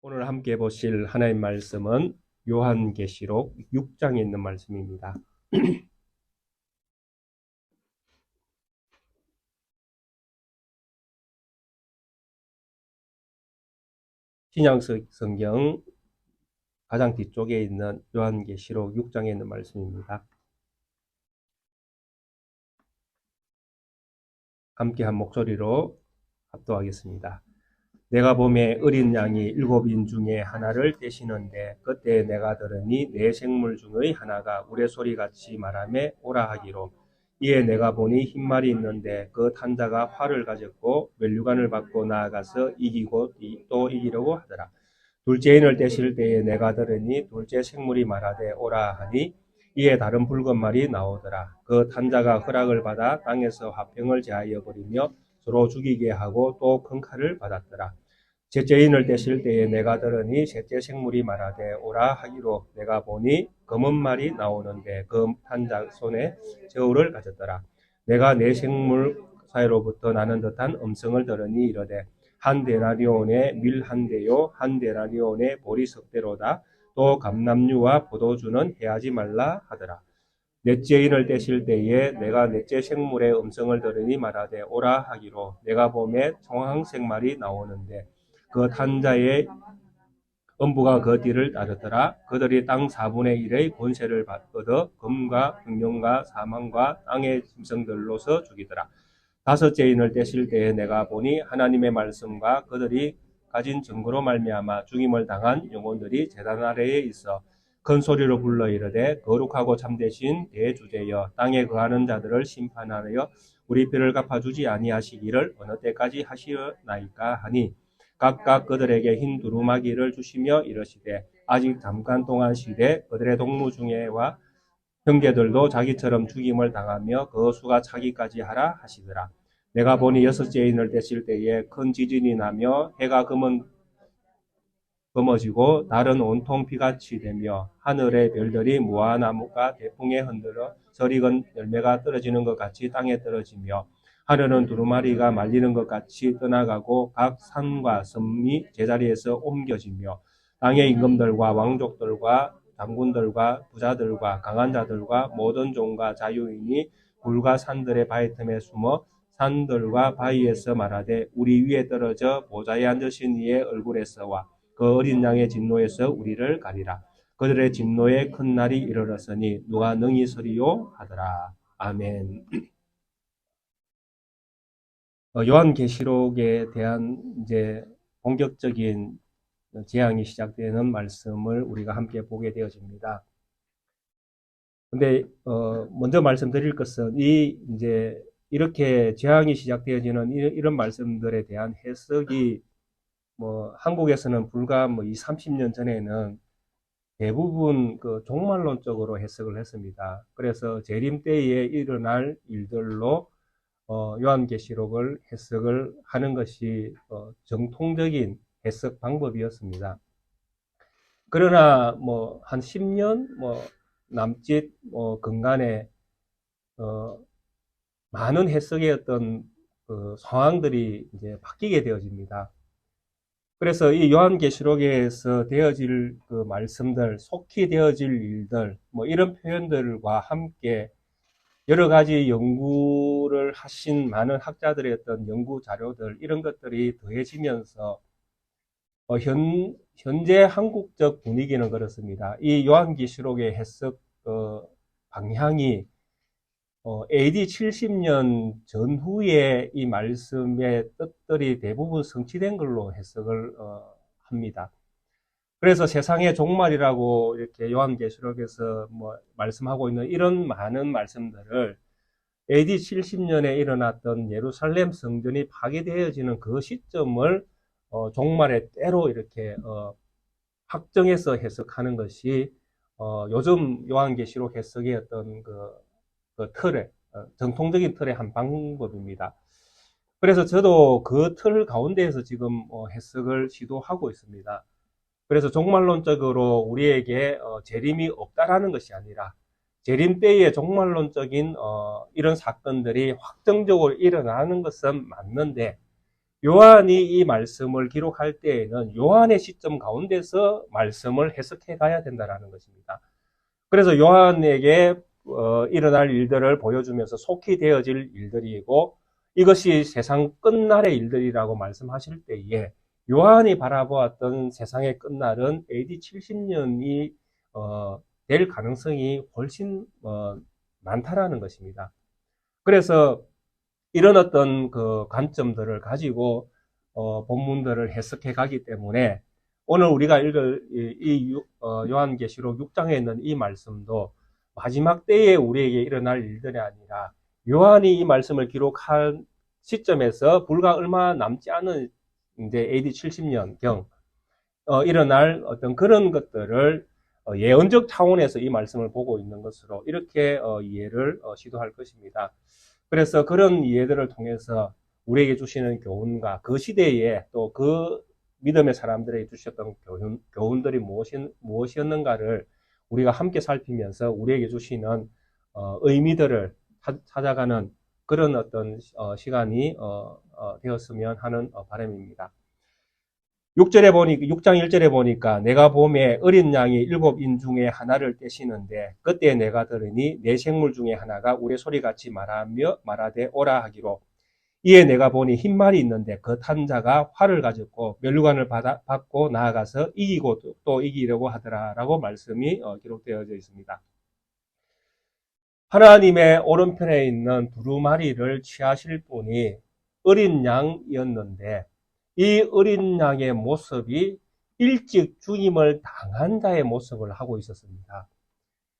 오늘 함께 보실 하나님 말씀은 요한계시록 6장에 있는 말씀입니다. 신약 성경 가장 뒤쪽에 있는 요한계시록 6장에 있는 말씀입니다. 함께 한 목소리로 합독하겠습니다. 내가 보매 어린 양이 7인 중에 하나를 떼시는데 그때 내가 들으니 네 생물 중의 하나가 우레소리같이 말하며 오라 하기로 이에 내가 보니 흰말이 있는데 그 탄자가 활을 가졌고 면류관을 받고 나아가서 이기고 또 이기려고 하더라. 둘째 인을 떼실 때에 내가 들으니 둘째 생물이 말하되 오라 하니 이에 다른 붉은 말이 나오더라. 그 탄자가 허락을 받아 땅에서 화평을 제하여 버리며 서로 죽이게 하고 또 큰 칼을 받았더라. 셋째 인을 떼실 때에 내가 들으니 셋째 생물이 말하되 오라 하기로 내가 보니 검은 말이 나오는데 그 탄자 손에 저울을 가졌더라. 내가 네 생물 사이로부터 나는 듯한 음성을 들으니 이르되 한 데나리온의 밀 한 대요 한 데나리온의 보리 석 대로다. 또 감람류와 포도주는 해하지 말라 하더라. 넷째 인을 떼실 때에 내가 넷째 생물의 음성을 들으니 말하되 오라 하기로 내가 보매 청황색 말이 나오는데 그 탄자의 음부가 그 뒤를 따르더라. 그들이 땅 4분의 1의 권세를 얻어 금과 흑룡과 사망과 땅의 짐승들로서 죽이더라. 다섯째 인을 떼실 때에 내가 보니 하나님의 말씀과 그들이 가진 증거로 말미암아 죽임을 당한 영혼들이 제단 아래에 있어 큰 소리로 불러 이르되 거룩하고 참되신 대주제여 땅에 거하는 자들을 심판하여 우리 피를 갚아주지 아니하시기를 어느 때까지 하시나이까 하니 각각 그들에게 흰 두루마기를 주시며 이르시되 아직 잠깐 동안 쉬되 그들의 동무 중에와 형제들도 자기처럼 죽임을 당하며 그 수가 차기까지 하라 하시더라. 내가 보니 여섯째 인을 떼실 때에 큰 지진이 나며 해가 검어지고 달은 온통 피같이 되며 하늘의 별들이 무화나무가 대풍에 흔들어 설익은 열매가 떨어지는 것 같이 땅에 떨어지며 하늘은 두루마리가 말리는 것 같이 떠나가고 각 산과 섬이 제자리에서 옮겨지며 땅의 임금들과 왕족들과 장군들과 부자들과 강한 자들과 모든 종과 자유인이 굴과 산들의 바위 틈에 숨어 산들과 바위에서 말하되 우리 위에 떨어져 보좌에 앉으신 이의 얼굴에서와 그 어린 양의 진노에서 우리를 가리라. 그들의 진노에 큰 날이 이르렀으니 누가 능히 서리요 하더라. 아멘. 요한계시록에 대한 이제 본격적인 재앙이 시작되는 말씀을 우리가 함께 보게 되어집니다. 근데 먼저 말씀드릴 것은 이제 이렇게 재앙이 시작되어지는 이런 말씀들에 대한 해석이 한국에서는 불과 2, 30년 전에는 대부분 그 종말론적으로 해석을 했습니다. 그래서 재림 때에 일어날 일들로 요한계시록을 해석을 하는 것이 정통적인 해석 방법이었습니다. 그러나 한 10년 남짓 근간에 많은 해석의 어떤 그 상황들이 이제 바뀌게 되어집니다. 그래서 이 요한계시록에서 되어질 그 말씀들, 속히 되어질 일들, 이런 표현들과 함께 여러 가지 연구를 하신 많은 학자들의 어떤 연구 자료들, 이런 것들이 더해지면서 현재 한국적 분위기는 그렇습니다. 이 요한계시록의 해석 방향이 AD 70년 전후에 이 말씀의 뜻들이 대부분 성취된 걸로 해석을 합니다. 그래서 세상의 종말이라고 이렇게 요한계시록에서 말씀하고 있는 이런 많은 말씀들을 AD 70년에 일어났던 예루살렘 성전이 파괴되어지는 그 시점을 종말의 때로 이렇게 확정해서 해석하는 것이 요즘 요한계시록 해석의 어떤 그 틀에 정통적인 틀의 한 방법입니다. 그래서 저도 그 틀 가운데에서 지금 해석을 시도하고 있습니다. 그래서 종말론적으로 우리에게 재림이 없다라는 것이 아니라 재림 때의 종말론적인 이런 사건들이 확정적으로 일어나는 것은 맞는데 요한이 이 말씀을 기록할 때에는 요한의 시점 가운데서 말씀을 해석해 가야 된다는 것입니다. 그래서 요한에게 일어날 일들을 보여주면서 속히 되어질 일들이고 이것이 세상 끝날의 일들이라고 말씀하실 때에 요한이 바라보았던 세상의 끝날은 AD 70년이 될 가능성이 훨씬 많다라는 것입니다. 그래서 이런 어떤 그 관점들을 가지고 본문들을 해석해 가기 때문에 오늘 우리가 읽을 이 요한계시록 6장에 있는 이 말씀도 마지막 때에 우리에게 일어날 일들이 아니라 요한이 이 말씀을 기록한 시점에서 불과 얼마 남지 않은 이제 AD 70년경 일어날 어떤 그런 것들을 예언적 차원에서 이 말씀을 보고 있는 것으로 이렇게 이해를 시도할 것입니다. 그래서 그런 이해들을 통해서 우리에게 주시는 교훈과 그 시대에 또 그 믿음의 사람들에게 주셨던 교훈들이 무엇이었는가를 우리가 함께 살피면서 우리에게 주시는 의미들을 찾아가는 그런 어떤 시간이 되었으면 하는 바람입니다. 6장 1절에 보니까 내가 봄에 어린 양이 7인 중에 하나를 떼시는데 그때 내가 들으니 네 생물 중에 하나가 우레 소리같이 말하되 오라 하기로 이에 내가 보니 흰 말이 있는데 그 탄 자가 활을 가졌고 면류관을 받고 나아가서 이기고 또 이기려고 하더라라고 말씀이 기록되어져 있습니다. 하나님의 오른편에 있는 두루마리를 취하실 분이 어린 양이었는데 이 어린 양의 모습이 일찍 죽임을 당한 자의 모습을 하고 있었습니다.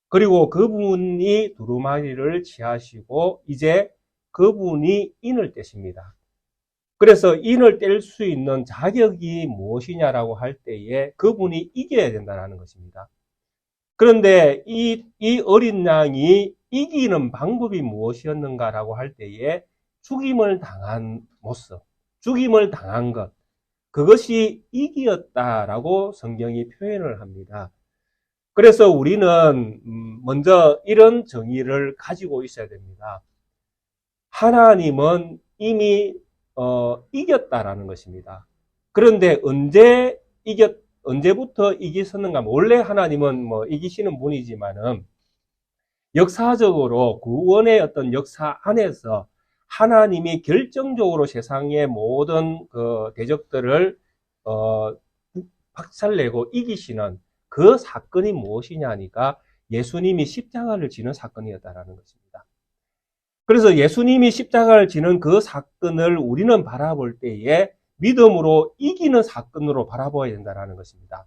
그리고 그분이 두루마리를 취하시고 이제 그분이 인을 떼십니다. 그래서 인을 뗄 수 있는 자격이 무엇이냐라고 할 때에 그분이 이겨야 된다는 것입니다. 그런데 이 어린 양이 이기는 방법이 무엇이었는가라고 할 때에 죽임을 당한 모습, 죽임을 당한 것, 그것이 이기였다라고 성경이 표현을 합니다. 그래서 우리는 먼저 이런 정의를 가지고 있어야 됩니다. 하나님은 이미 이겼다라는 것입니다. 그런데 언제부터 이기셨는가? 원래 하나님은 이기시는 분이지만은 역사적으로 구원의 어떤 역사 안에서 하나님이 결정적으로 세상의 모든 그 대적들을 박살내고 이기시는 그 사건이 무엇이냐니까 예수님이 십자가를 지는 사건이었다라는 것입니다. 그래서 예수님이 십자가를 지는 그 사건을 우리는 바라볼 때에 믿음으로 이기는 사건으로 바라봐야 된다는 것입니다.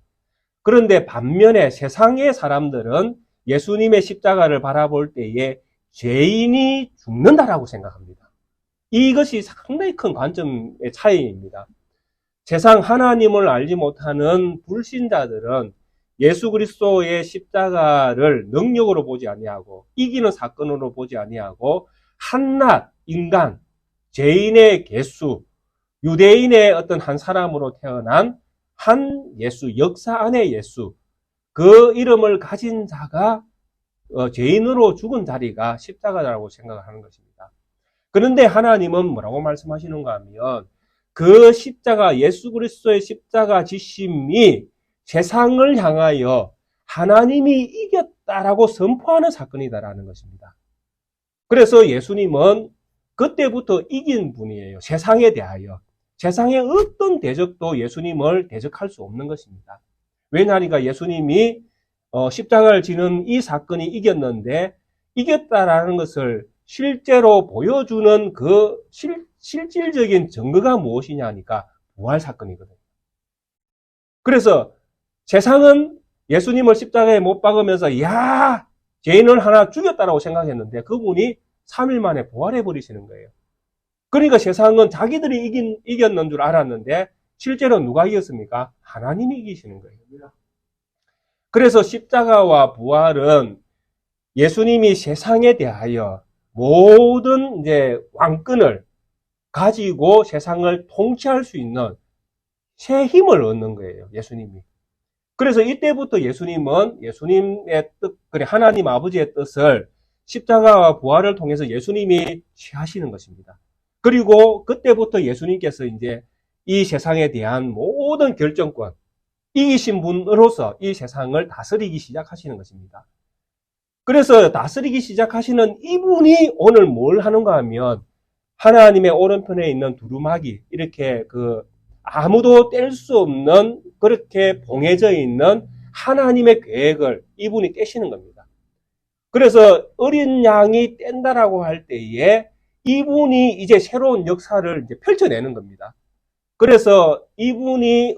그런데 반면에 세상의 사람들은 예수님의 십자가를 바라볼 때에 죄인이 죽는다라고 생각합니다. 이것이 상당히 큰 관점의 차이입니다. 세상 하나님을 알지 못하는 불신자들은 예수 그리스도의 십자가를 능력으로 보지 아니하고 이기는 사건으로 보지 아니하고 한낱 인간, 죄인의 개수, 유대인의 어떤 한 사람으로 태어난 한 예수, 역사 안의 예수, 그 이름을 가진 자가 죄인으로 죽은 자리가 십자가라고 생각하는 것입니다. 그런데 하나님은 뭐라고 말씀하시는가 하면 그 십자가, 예수 그리스도의 십자가 지심이 세상을 향하여 하나님이 이겼다라고 선포하는 사건이다라는 것입니다. 그래서 예수님은 그때부터 이긴 분이에요. 세상에 대하여. 세상의 어떤 대적도 예수님을 대적할 수 없는 것입니다. 왜냐하니까 예수님이 십자가를 지는 이 사건이 이겼는데 이겼다라는 것을 실제로 보여주는 그 실질적인 증거가 무엇이냐 하니까 부활 사건이거든요. 그래서 세상은 예수님을 십자가에 못 박으면서 야 죄인을 하나 죽였다라고 생각했는데 그분이 3일 만에 부활해 버리시는 거예요. 그러니까 세상은 자기들이 이겼는 줄 알았는데 실제로 누가 이겼습니까? 하나님이 이기시는 거예요. 그래서 십자가와 부활은 예수님이 세상에 대하여 모든 이제 왕권을 가지고 세상을 통치할 수 있는 새 힘을 얻는 거예요. 예수님이. 그래서 이때부터 예수님은 예수님의 뜻, 그래 하나님 아버지의 뜻을 십자가와 부활을 통해서 예수님이 취하시는 것입니다. 그리고 그때부터 예수님께서 이제 이 세상에 대한 모든 결정권, 이기신 분으로서 이 세상을 다스리기 시작하시는 것입니다. 그래서 다스리기 시작하시는 이분이 오늘 뭘 하는가 하면 하나님의 오른편에 있는 두루마기, 이렇게 아무도 뗄 수 없는 그렇게 봉해져 있는 하나님의 계획을 이분이 떼시는 겁니다. 그래서 어린 양이 뗀다라고 할 때에 이분이 이제 새로운 역사를 이제 펼쳐내는 겁니다. 그래서 이분이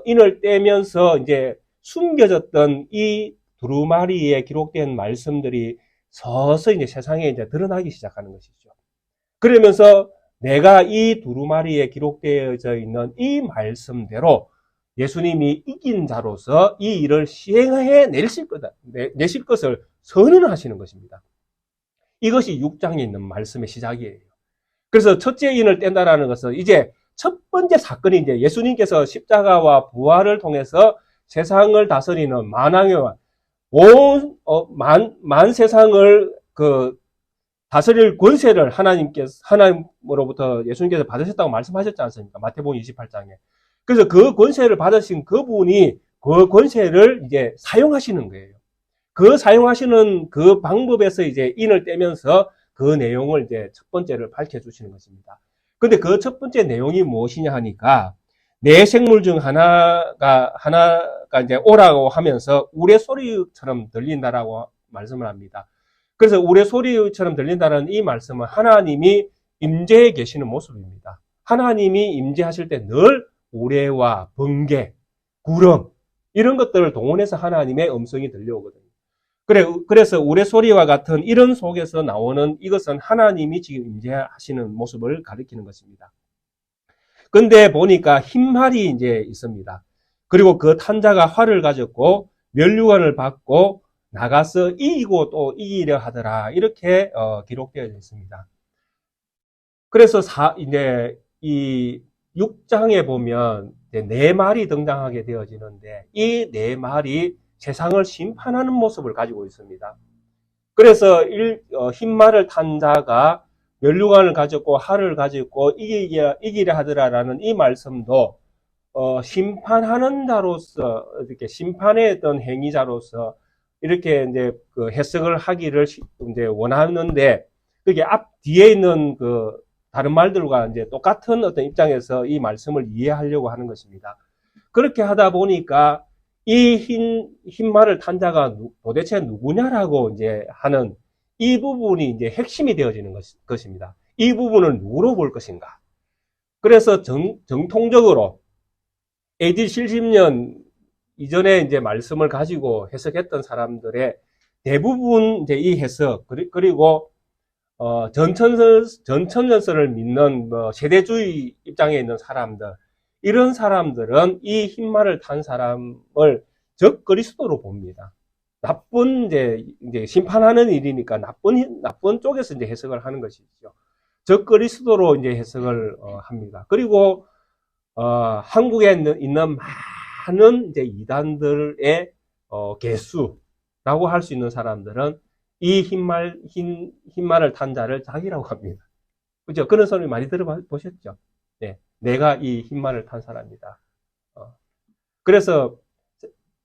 인을 떼면서 이제 숨겨졌던 이 두루마리에 기록된 말씀들이 서서히 이제 세상에 이제 드러나기 시작하는 것이죠. 그러면서 내가 이 두루마리에 기록되어져 있는 이 말씀대로 예수님이 이긴 자로서 이 일을 시행해 내실 것을 선언하시는 것입니다. 이것이 6장에 있는 말씀의 시작이에요. 그래서 첫째 인을 뗀다라는 것은 이제 첫 번째 사건이 이제 예수님께서 십자가와 부활을 통해서 세상을 다스리는 만왕의 만 세상을 다스릴 권세를 하나님으로부터 예수님께서 받으셨다고 말씀하셨지 않습니까? 마태복음 28장에. 그래서 그 권세를 받으신 그분이 그 권세를 이제 사용하시는 거예요. 그 사용하시는 그 방법에서 이제 인을 떼면서 그 내용을 이제 첫 번째를 밝혀주시는 것입니다. 근데 그 첫 번째 내용이 무엇이냐 하니까 네 생물 중 하나가 이제 오라고 하면서 우레소리처럼 들린다라고 말씀을 합니다. 그래서 우레소리처럼 들린다는 이 말씀은 하나님이 임재해 계시는 모습입니다. 하나님이 임재하실 때 늘 우레와 번개, 구름 이런 것들을 동원해서 하나님의 음성이 들려오거든요. 그래서 우레소리와 같은 이런 속에서 나오는 이것은 하나님이 지금 임재하시는 모습을 가리키는 것입니다. 근데 보니까 흰말이 이제 있습니다. 그리고 그 탄자가 활을 가졌고 면류관을 받고 나가서 이기고 또 이기려 하더라. 이렇게 기록되어 있습니다. 그래서 이제 이 6장에 보면 네 말이 등장하게 되어지는데 이 네 말이 세상을 심판하는 모습을 가지고 있습니다. 그래서 흰 말을 탄 자가 면류관을 가졌고 활을 가졌고 이기려 하더라라는 이 말씀도 심판하는 자로서 이렇게 심판의 어떤 행위자로서 이렇게 이제 해석을 하기를 이제 원하는데 그게 뒤에 있는 다른 말들과 이제 똑같은 어떤 입장에서 이 말씀을 이해하려고 하는 것입니다. 그렇게 하다 보니까 이 흰 말을 탄 자가 도대체 누구냐라고 이제 하는 이 부분이 이제 핵심이 되어지는 것입니다. 이 부분을 누구로 볼 것인가? 그래서 정통적으로 AD 70년 이전에 이제 말씀을 가지고 해석했던 사람들의 대부분 이제 이 해석 그리고 전천전설을 믿는 세대주의 입장에 있는 사람들 이런 사람들은 이 흰말을 탄 사람을 적 그리스도로 봅니다. 나쁜 이제 심판하는 일이니까 나쁜 쪽에서 이제 해석을 하는 것이죠. 적 그리스도로 이제 해석을 합니다. 그리고 한국에 있는 많은 이제 이단들의 개수라고 할 수 있는 사람들은 이 흰말을 탄 자를 자기라고 합니다. 그죠? 그런 소리 많이 들어보셨죠? 네. 내가 이 흰말을 탄 사람이다. 그래서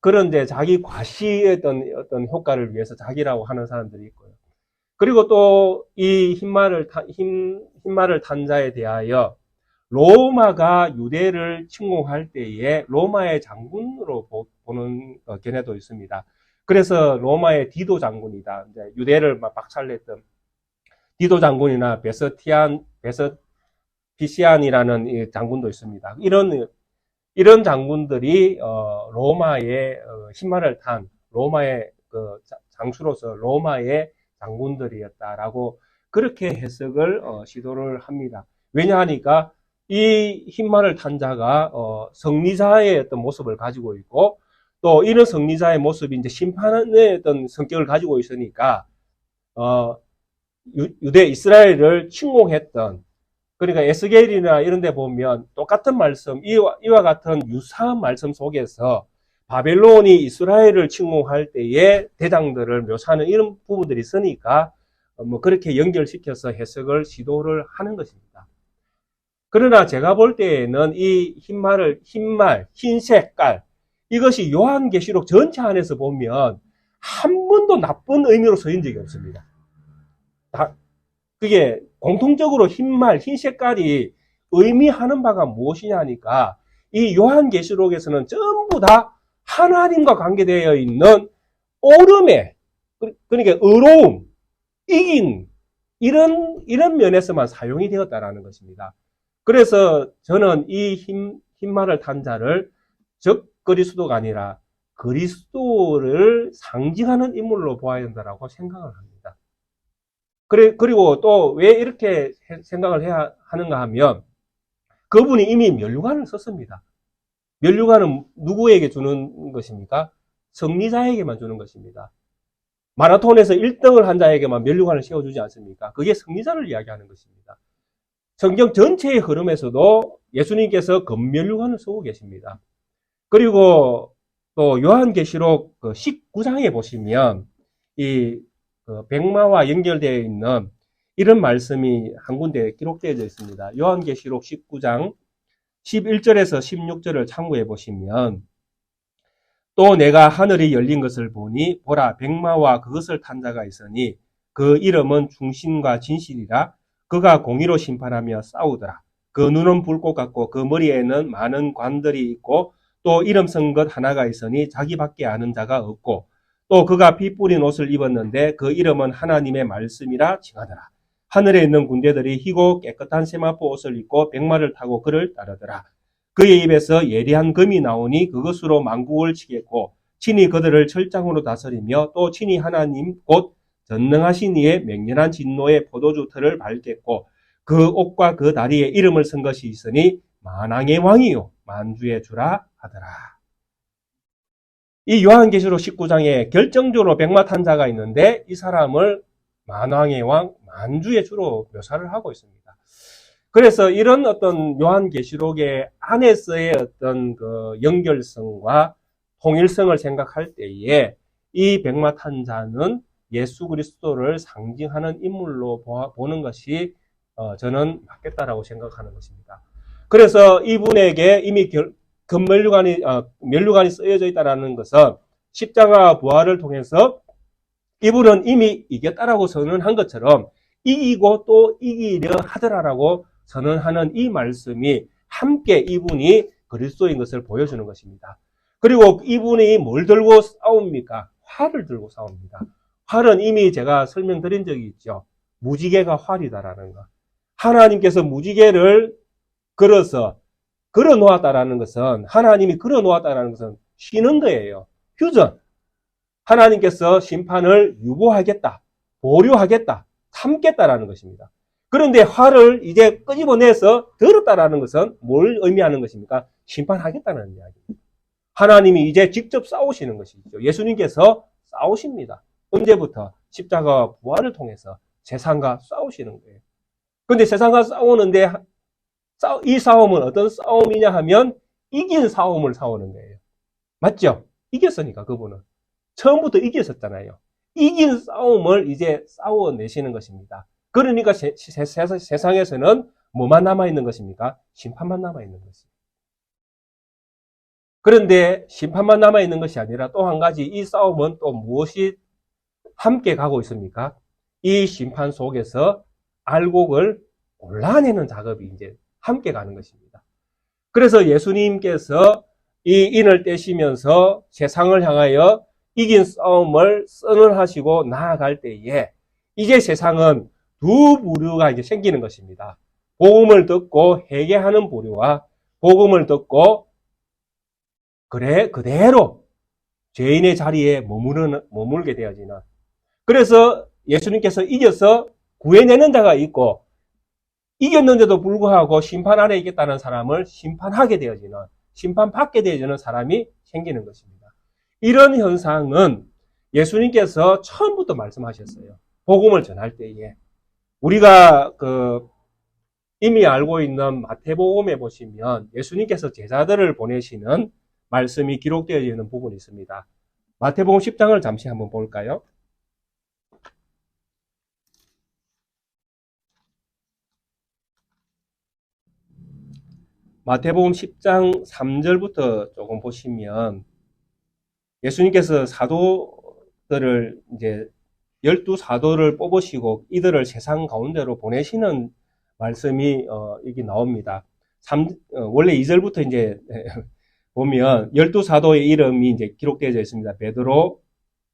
그런 이제 자기 과시의 어떤 효과를 위해서 자기라고 하는 사람들이 있고요. 그리고 또 이 흰말을 탄 자에 대하여 로마가 유대를 침공할 때에 로마의 장군으로 보는 견해도 있습니다. 그래서 로마의 디도 장군이다. 이제 유대를 막 박살냈던 디도 장군이나 베스피시안이라는 이 장군도 있습니다. 이런 장군들이 로마의 흰말을 탄 로마의 장수로서 로마의 장군들이었다라고 그렇게 해석을 시도를 합니다. 왜냐하니까 이 흰말을 탄 자가 성리자의 어떤 모습을 가지고 있고 또 이런 성리자의 모습이 이제 심판의 어떤 성격을 가지고 있으니까 유대 이스라엘을 침공했던 그러니까 에스겔이나 이런 데 보면 똑같은 말씀 이와 같은 유사한 말씀 속에서 바벨론이 이스라엘을 침공할 때의 대장들을 묘사하는 이런 부분들이 있으니까 뭐 그렇게 연결시켜서 해석을 시도를 하는 것입니다. 그러나 제가 볼 때에는 이 흰말, 흰색깔, 이것이 요한계시록 전체 안에서 보면 한 번도 나쁜 의미로 쓰인 적이 없습니다. 그게 공통적으로 흰말, 흰색깔이 의미하는 바가 무엇이냐니까 이 요한계시록에서는 전부 다 하나님과 관계되어 있는 오름에, 그러니까 의로움, 이긴, 이런 면에서만 사용이 되었다라는 것입니다. 그래서 저는 이 흰말을 탄 자를 즉 그리스도가 아니라 그리스도를 상징하는 인물로 보아야 된다라고 생각을 합니다. 그리고 또 왜 이렇게 생각을 해야 하는가 하면 그분이 이미 면류관을 썼습니다. 면류관은 누구에게 주는 것입니까? 승리자에게만 주는 것입니다. 마라톤에서 1등을 한 자에게만 면류관을 씌워주지 않습니까? 그게 승리자를 이야기하는 것입니다. 성경 전체의 흐름에서도 예수님께서 금면류관을 쓰고 계십니다. 그리고 또 요한계시록 19장에 보시면 이 백마와 연결되어 있는 이런 말씀이 한 군데 기록되어 있습니다. 요한계시록 19장 11절에서 16절을 참고해 보시면 또 내가 하늘이 열린 것을 보니 보라 백마와 그것을 탄 자가 있으니 그 이름은 충신과 진실이라 그가 공의로 심판하며 싸우더라. 그 눈은 불꽃 같고 그 머리에는 많은 관들이 있고 또 이름 쓴 것 하나가 있으니 자기밖에 아는 자가 없고 또 그가 피 뿌린 옷을 입었는데 그 이름은 하나님의 말씀이라 칭하더라. 하늘에 있는 군대들이 희고 깨끗한 세마포 옷을 입고 백마를 타고 그를 따르더라. 그의 입에서 예리한 금이 나오니 그것으로 만국을 치겠고 친히 그들을 철장으로 다스리며 또 친히 하나님 곧 전능하신 이의 맹렬한 진노의 포도주 틀을 밟겠고 그 옷과 그 다리에 이름을 쓴 것이 있으니 만왕의 왕이요 만주의 주라 하더라. 이 요한계시록 19장에 결정적으로 백마 탄 자가 있는데 이 사람을 만왕의 왕 만주의 주로 묘사를 하고 있습니다. 그래서 이런 어떤 요한계시록의 안에서의 어떤 그 연결성과 통일성을 생각할 때에 이 백마 탄 자는 예수 그리스도를 상징하는 인물로 보는 것이 저는 맞겠다라고 생각하는 것입니다. 그래서 이분에게 이미 면류관이 쓰여져 있다는 것은 십자가 부활을 통해서 이분은 이미 이겼다라고 선언한 것처럼 이기고 또 이기려 하더라라고 선언하는 이 말씀이 함께 이분이 그리스도인 것을 보여주는 것입니다. 그리고 이분이 뭘 들고 싸웁니까? 활을 들고 싸웁니다. 활은 이미 제가 설명드린 적이 있죠. 무지개가 활이다라는 거. 하나님께서 무지개를 걸어 놓았다라는 것은 하나님이 걸어 놓았다라는 것은 쉬는 거예요. 휴전. 하나님께서 심판을 유보하겠다, 보류하겠다, 참겠다라는 것입니다. 그런데 활을 이제 끄집어내서 들었다라는 것은 뭘 의미하는 것입니까? 심판하겠다는 이야기입니다. 하나님이 이제 직접 싸우시는 것이죠. 예수님께서 싸우십니다. 언제부터? 십자가 부활을 통해서 세상과 싸우시는 거예요. 그런데 세상과 싸우는데 이 싸움은 어떤 싸움이냐 하면 이긴 싸움을 싸우는 거예요. 맞죠? 이겼으니까 그분은. 처음부터 이겼었잖아요. 이긴 싸움을 이제 싸워내시는 것입니다. 그러니까 세상에서는 뭐만 남아있는 것입니까? 심판만 남아있는 것입니다. 그런데 심판만 남아있는 것이 아니라 또 한 가지 이 싸움은 또 무엇이 함께 가고 있습니까? 이 심판 속에서 알곡을 골라내는 작업이 이제 함께 가는 것입니다. 그래서 예수님께서 이 인을 떼시면서 세상을 향하여 이긴 싸움을 선언하시고 나아갈 때에 이제 세상은 두 부류가 이제 생기는 것입니다. 복음을 듣고 회개하는 부류와 복음을 듣고 그대로 죄인의 자리에 머물게 되어지는. 그래서 예수님께서 이겨서 구해내는 자가 있고 이겼는데도 불구하고 심판 아래 있겠다는 사람을 심판하게 되어지는, 심판받게 되어지는 사람이 생기는 것입니다. 이런 현상은 예수님께서 처음부터 말씀하셨어요. 복음을 전할 때에. 우리가 이미 알고 있는 마태복음에 보시면 예수님께서 제자들을 보내시는 말씀이 기록되어 있는 부분이 있습니다. 마태복음 10장을 잠시 한번 볼까요? 마태복음 10장 3절부터 조금 보시면 예수님께서 사도들을 이제 12사도를 뽑으시고 이들을 세상 가운데로 보내시는 말씀이 여기 나옵니다. 원래 2절부터 이제 보면 12사도의 이름이 이제 기록되어 있습니다. 베드로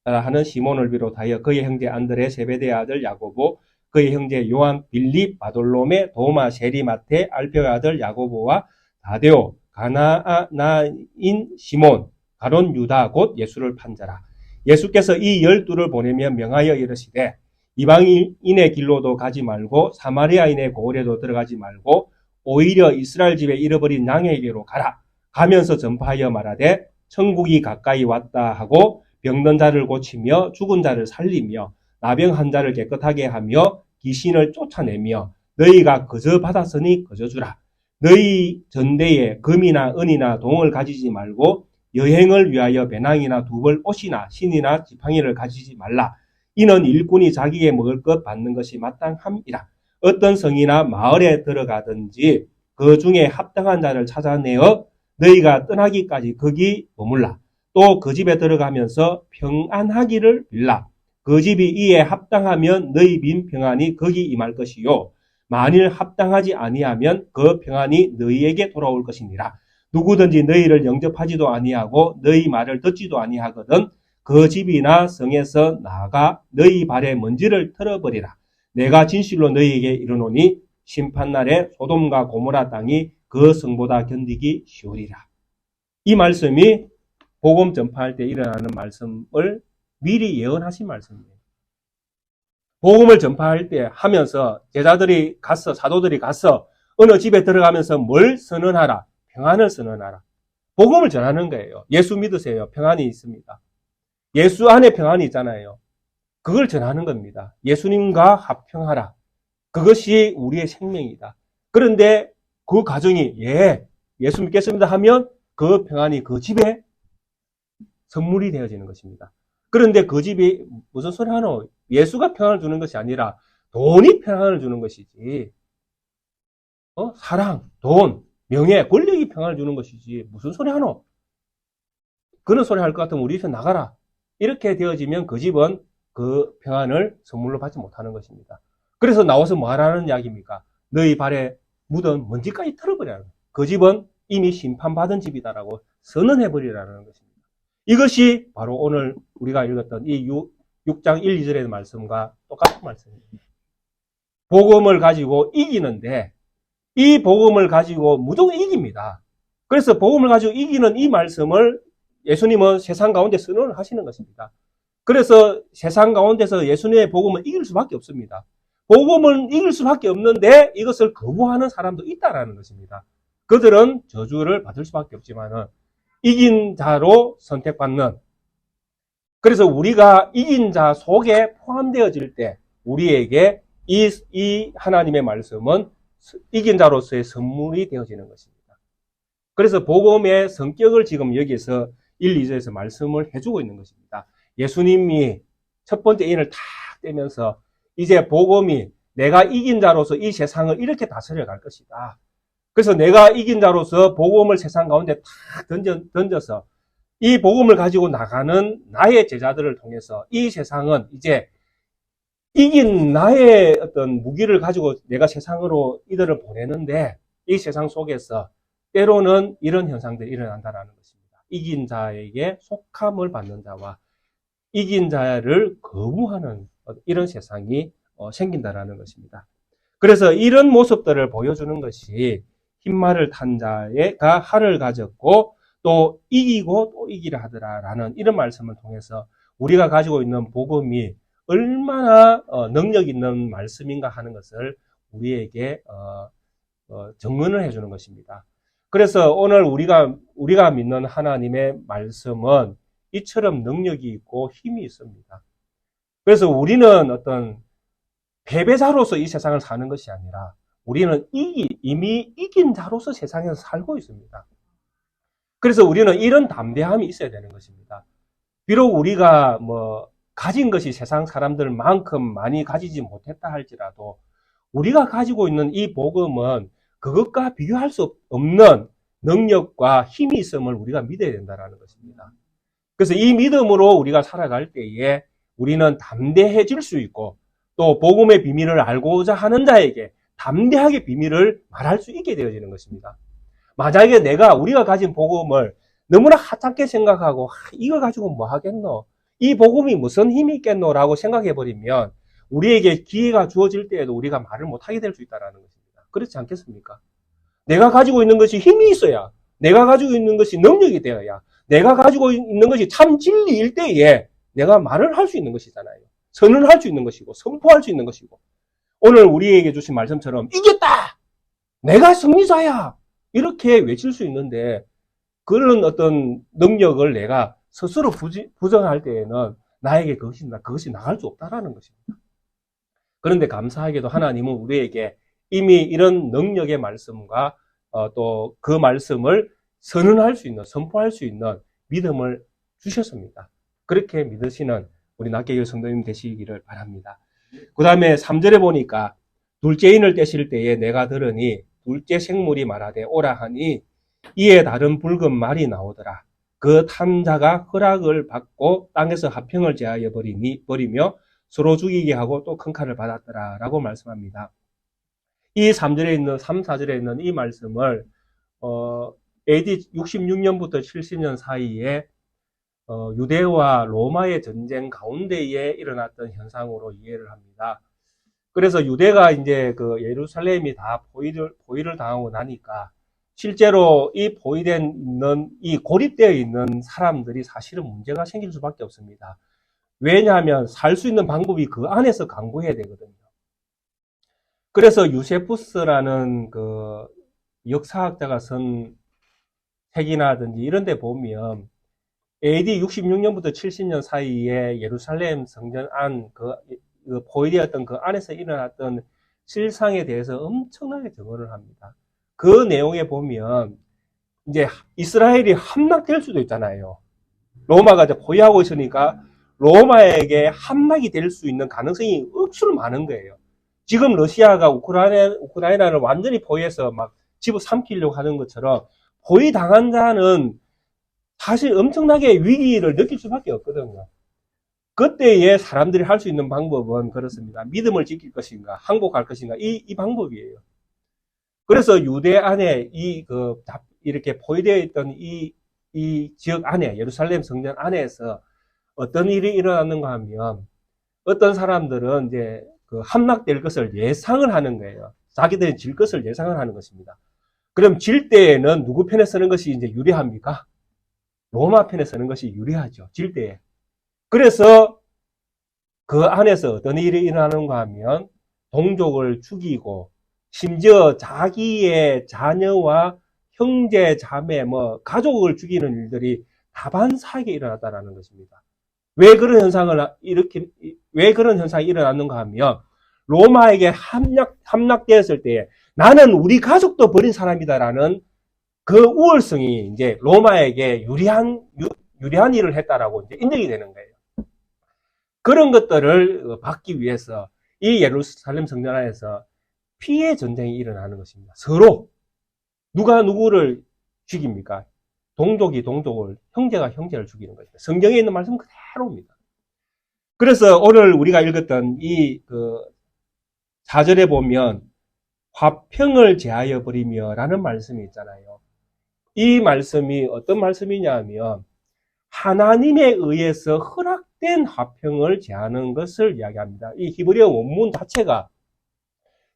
하는 시몬을 비롯하여 그의 형제 안드레, 세베대의 아들 야고보, 그의 형제 요한, 빌립, 바돌로메, 도마, 세리마테, 알페의 아들 야고보와 다데오, 가나나인 시몬, 가론 유다 곧 예수를 판 자라. 예수께서 이 12를 보내며 명하여 이르시되 이방인의 길로도 가지 말고 사마리아인의 고을에도 들어가지 말고 오히려 이스라엘 집에 잃어버린 양에게로 가라. 가면서 전파하여 말하되 천국이 가까이 왔다 하고 병든 자를 고치며 죽은 자를 살리며 나병한 자를 깨끗하게 하며 귀신을 쫓아내며 너희가 거저 받았으니 거저 주라. 너희 전대에 금이나 은이나 동을 가지지 말고 여행을 위하여 배낭이나 두벌 옷이나 신이나 지팡이를 가지지 말라. 이는 일꾼이 자기의 먹을 것 받는 것이 마땅함이라. 어떤 성이나 마을에 들어가든지 그 중에 합당한 자를 찾아내어 너희가 떠나기까지 거기 머물라. 또 그 집에 들어가면서 평안하기를 빌라. 그 집이 이에 합당하면 너희 빈 평안이 거기 임할 것이요. 만일 합당하지 아니하면 그 평안이 너희에게 돌아올 것이니라. 누구든지 너희를 영접하지도 아니하고 너희 말을 듣지도 아니하거든 그 집이나 성에서 나가 너희 발에 먼지를 털어버리라. 내가 진실로 너희에게 이르노니 심판날에 소돔과 고모라 땅이 그 성보다 견디기 쉬우리라. 이 말씀이 복음 전파할 때 일어나는 말씀을 미리 예언하신 말씀이에요. 복음을 전파할 때 하면서 제자들이 가서 사도들이 가서 어느 집에 들어가면서 뭘 선언하라? 평안을 선언하라. 복음을 전하는 거예요. 예수 믿으세요. 평안이 있습니다. 예수 안에 평안이 있잖아요. 그걸 전하는 겁니다. 예수님과 합평하라. 그것이 우리의 생명이다. 그런데 그 가정이 예수 믿겠습니다 하면 그 평안이 그 집에 선물이 되어지는 것입니다. 그런데 그 집이 무슨 소리 하노? 예수가 평안을 주는 것이 아니라 돈이 평안을 주는 것이지. 사랑, 돈, 명예, 권력이 평안을 주는 것이지. 무슨 소리 하노? 그런 소리 할 것 같으면 우리 집에 나가라. 이렇게 되어지면 그 집은 그 평안을 선물로 받지 못하는 것입니다. 그래서 나와서 뭐 하라는 이야기입니까? 너희 발에 묻은 먼지까지 털어버리라는 거예요. 그 집은 이미 심판받은 집이다라고 선언해버리라는 것입니다. 이것이 바로 오늘 우리가 읽었던 이 6장 1, 2절의 말씀과 똑같은 말씀입니다. 복음을 가지고 이기는데 이 복음을 가지고 무조건 이깁니다. 그래서 복음을 가지고 이기는 이 말씀을 예수님은 세상 가운데 선언을 하시는 것입니다. 그래서 세상 가운데서 예수님의 복음을 이길 수밖에 없습니다. 복음을 이길 수밖에 없는데 이것을 거부하는 사람도 있다라는 것입니다. 그들은 저주를 받을 수밖에 없지만은 이긴 자로 선택받는, 그래서 우리가 이긴 자 속에 포함되어질 때 우리에게 이 하나님의 말씀은 이긴 자로서의 선물이 되어지는 것입니다. 그래서 복음의 성격을 지금 여기서 1, 2절에서 말씀을 해주고 있는 것입니다. 예수님이 첫 번째 인을 탁 떼면서 이제 복음이 내가 이긴 자로서 이 세상을 이렇게 다스려 갈 것이다. 그래서 내가 이긴 자로서 복음을 세상 가운데 탁 던져서 이 복음을 가지고 나가는 나의 제자들을 통해서 이 세상은 이제 이긴 나의 어떤 무기를 가지고 내가 세상으로 이들을 보내는데 이 세상 속에서 때로는 이런 현상들이 일어난다는 것입니다. 이긴 자에게 속함을 받는 자와 이긴 자를 거부하는 이런 세상이 생긴다는 것입니다. 그래서 이런 모습들을 보여주는 것이 흰말을 탄 자가 할을 가졌고 또 이기고 또 이기라 하더라라는 이런 말씀을 통해서 우리가 가지고 있는 복음이 얼마나 능력 있는 말씀인가 하는 것을 우리에게 증언을 해주는 것입니다. 그래서 오늘 우리가 믿는 하나님의 말씀은 이처럼 능력이 있고 힘이 있습니다. 그래서 우리는 어떤 패배자로서 이 세상을 사는 것이 아니라 우리는 이미 이긴 자로서 세상에서 살고 있습니다. 그래서 우리는 이런 담대함이 있어야 되는 것입니다. 비록 우리가 가진 것이 세상 사람들만큼 많이 가지지 못했다 할지라도 우리가 가지고 있는 이 복음은 그것과 비교할 수 없는 능력과 힘이 있음을 우리가 믿어야 된다는 것입니다. 그래서 이 믿음으로 우리가 살아갈 때에 우리는 담대해질 수 있고 또 복음의 비밀을 알고자 하는 자에게 담대하게 비밀을 말할 수 있게 되어지는 것입니다. 만약에 우리가 가진 복음을 너무나 하찮게 생각하고 이거 가지고 뭐 하겠노? 이 복음이 무슨 힘이 있겠노? 라고 생각해버리면 우리에게 기회가 주어질 때에도 우리가 말을 못하게 될 수 있다는 것입니다. 그렇지 않겠습니까? 내가 가지고 있는 것이 힘이 있어야, 내가 가지고 있는 것이 능력이 되어야, 내가 가지고 있는 것이 참 진리일 때에 내가 말을 할 수 있는 것이잖아요. 선언할 수 있는 것이고 선포할 수 있는 것이고 오늘 우리에게 주신 말씀처럼 이겼다! 내가 승리자야! 이렇게 외칠 수 있는데 그런 어떤 능력을 내가 스스로 부정할 때에는 나에게 그것이 나갈 수 없다라는 것입니다. 그런데 감사하게도 하나님은 우리에게 이미 이런 능력의 말씀과 또 그 말씀을 선언할 수 있는, 선포할 수 있는 믿음을 주셨습니다. 그렇게 믿으시는 우리 낫게교회 성도님 되시기를 바랍니다. 그 다음에 3절에 보니까 둘째 인을 떼실 때에 내가 들으니 둘째 생물이 말하되 오라 하니 이에 다른 붉은 말이 나오더라. 그 탐자가 허락을 받고 땅에서 화평을 제하여 버리며 서로 죽이게 하고 또 큰 칼을 받았더라 라고 말씀합니다. 이 3절에 있는 3, 4절에 있는 이 말씀을 AD 66년부터 70년 사이에 유대와 로마의 전쟁 가운데에 일어났던 현상으로 이해를 합니다. 그래서 유대가 이제 그 예루살렘이 다 포위를 당하고 나니까 실제로 이 고립되어 있는 사람들이 사실은 문제가 생길 수밖에 없습니다. 왜냐하면 살 수 있는 방법이 그 안에서 강구해야 되거든요. 그래서 유세푸스라는 그 역사학자가 쓴 책이나든지 이런 데 보면 AD 66년부터 70년 사이에 예루살렘 성전 안 그 포위되었던 그 안에서 일어났던 실상에 대해서 엄청나게 증언을 합니다. 그 내용에 보면 이제 이스라엘이 함락될 수도 있잖아요. 로마가 이제 포위하고 있으니까 로마에게 함락이 될 수 있는 가능성이 억수로 많은 거예요. 지금 러시아가 우크라이나를 완전히 포위해서 막 집어삼키려고 하는 것처럼 포위당한 자는 사실 엄청나게 위기를 느낄 수밖에 없거든요. 그때에 사람들이 할 수 있는 방법은 그렇습니다. 믿음을 지킬 것인가, 항복할 것인가, 이 방법이에요. 그래서 유대 안에 이렇게 포위되어 있던 이 지역 안에, 예루살렘 성전 안에서 어떤 일이 일어났는가 하면 어떤 사람들은 이제 그 함락될 것을 예상을 하는 거예요. 자기들이 질 것을 예상을 하는 것입니다. 그럼 질 때에는 누구 편에 서는 것이 이제 유리합니까? 로마 편에 서는 것이 유리하죠. 질 때에. 그래서 그 안에서 어떤 일이 일어나는가 하면 동족을 죽이고 심지어 자기의 자녀와 형제, 자매, 가족을 죽이는 일들이 다반사하게 일어났다는 것입니다. 왜 그런 현상이 일어났는가 하면 로마에게 함락되었을 때에 나는 우리 가족도 버린 사람이다라는 그 우월성이 이제 로마에게 유리한 일을 했다라고 이제 인정이 되는 거예요. 그런 것들을 받기 위해서 이 예루살렘 성전 안에서 피해 전쟁이 일어나는 것입니다. 서로 누가 누구를 죽입니까? 동족이 동족을, 형제가 형제를 죽이는 것입니다. 성경에 있는 말씀 그대로입니다. 그래서 오늘 우리가 읽었던 이 4절에 보면 화평을 제하여 버리며 라는 말씀이 있잖아요. 이 말씀이 어떤 말씀이냐 하면 하나님에 의해서 허락된 화평을 제하는 것을 이야기합니다. 이 히브리어 원문 자체가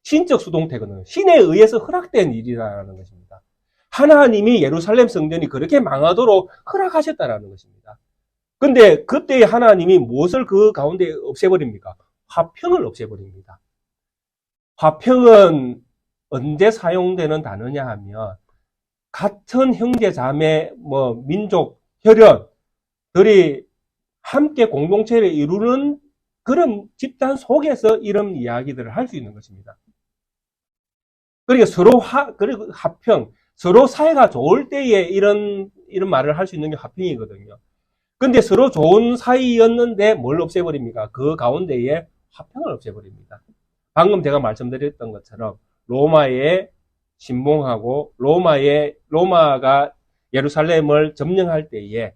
신적 수동태거든요. 신에 의해서 허락된 일이라는 것입니다. 하나님이 예루살렘 성전이 그렇게 망하도록 허락하셨다라는 것입니다. 근데 그때 하나님이 무엇을 그 가운데 없애버립니까? 화평을 없애버립니다. 화평은 언제 사용되는 단어냐 하면 같은 형제, 자매, 민족, 혈연들이 함께 공동체를 이루는 그런 집단 속에서 이런 이야기들을 할 수 있는 것입니다. 그러니까 그리고 화평, 서로 사이가 좋을 때에 이런 말을 할 수 있는 게 화평이거든요. 근데 서로 좋은 사이였는데 뭘 없애버립니까? 그 가운데에 화평을 없애버립니다. 방금 제가 말씀드렸던 것처럼 로마의 신봉하고 로마가 예루살렘을 점령할 때에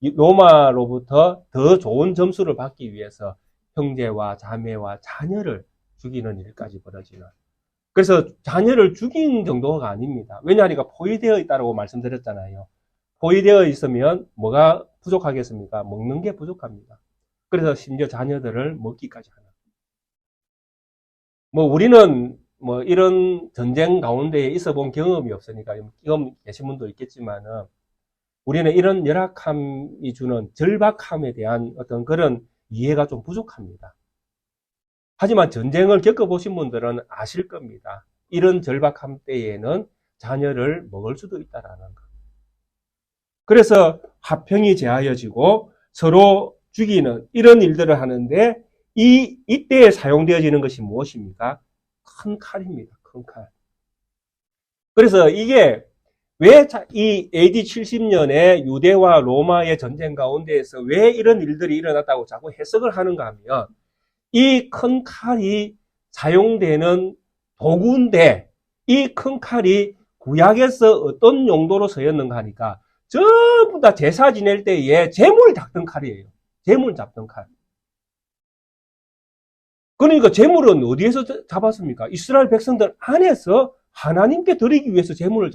로마로부터 더 좋은 점수를 받기 위해서 형제와 자매와 자녀를 죽이는 일까지 벌어지는. 그래서 자녀를 죽인 정도가 아닙니다. 왜냐하니까 포위되어 있다고 말씀드렸잖아요. 포위되어 있으면 뭐가 부족하겠습니까? 먹는 게 부족합니다. 그래서 심지어 자녀들을 먹기까지 하는. 우리는 이런 전쟁 가운데에 있어 본 경험이 없으니까 경험 계신 분도 있겠지만은 우리는 이런 열악함이 주는 절박함에 대한 어떤 그런 이해가 좀 부족합니다. 하지만 전쟁을 겪어보신 분들은 아실 겁니다. 이런 절박함 때에는 자녀를 먹을 수도 있다라는 것. 그래서 화평이 제하여지고 서로 죽이는 이런 일들을 하는데 이때에 사용되어지는 것이 무엇입니까? 큰 칼입니다. 큰 칼. 그래서 이게 왜 이 AD 70년에 유대와 로마의 전쟁 가운데에서 왜 이런 일들이 일어났다고 자꾸 해석을 하는가 하면 이 큰 칼이 사용되는 도구인데 이 큰 칼이 구약에서 어떤 용도로 쓰였는가 하니까 전부 다 제사 지낼 때에 재물 잡던 칼이에요. 재물 잡던 칼. 그러니까 재물은 어디에서 잡았습니까? 이스라엘 백성들 안에서 하나님께 드리기 위해서 재물을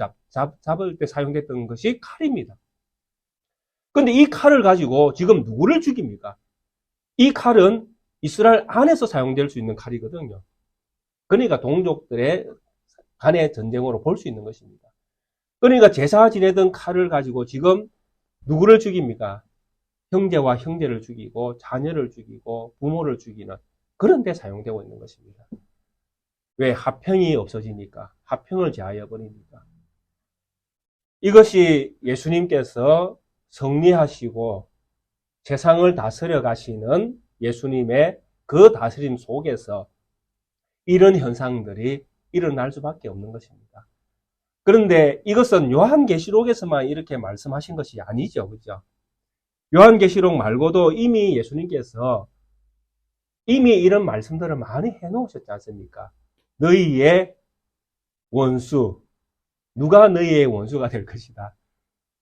잡을 때 사용됐던 것이 칼입니다. 그런데 이 칼을 가지고 지금 누구를 죽입니까? 이 칼은 이스라엘 안에서 사용될 수 있는 칼이거든요. 그러니까 동족들의 간의 전쟁으로 볼 수 있는 것입니다. 그러니까 제사 지내던 칼을 가지고 지금 누구를 죽입니까? 형제와 형제를 죽이고 자녀를 죽이고 부모를 죽이는 그런 데 사용되고 있는 것입니다. 왜? 화평이 없어지니까. 화평을 제하여 버리니까. 이것이 예수님께서 정리하시고 세상을 다스려 가시는 예수님의 그 다스림 속에서 이런 현상들이 일어날 수밖에 없는 것입니다. 그런데 이것은 요한계시록에서만 이렇게 말씀하신 것이 아니죠. 그죠? 요한계시록 말고도 이미 예수님께서 이미 이런 말씀들을 많이 해놓으셨지 않습니까? 너희의 원수, 누가 너희의 원수가 될 것이다.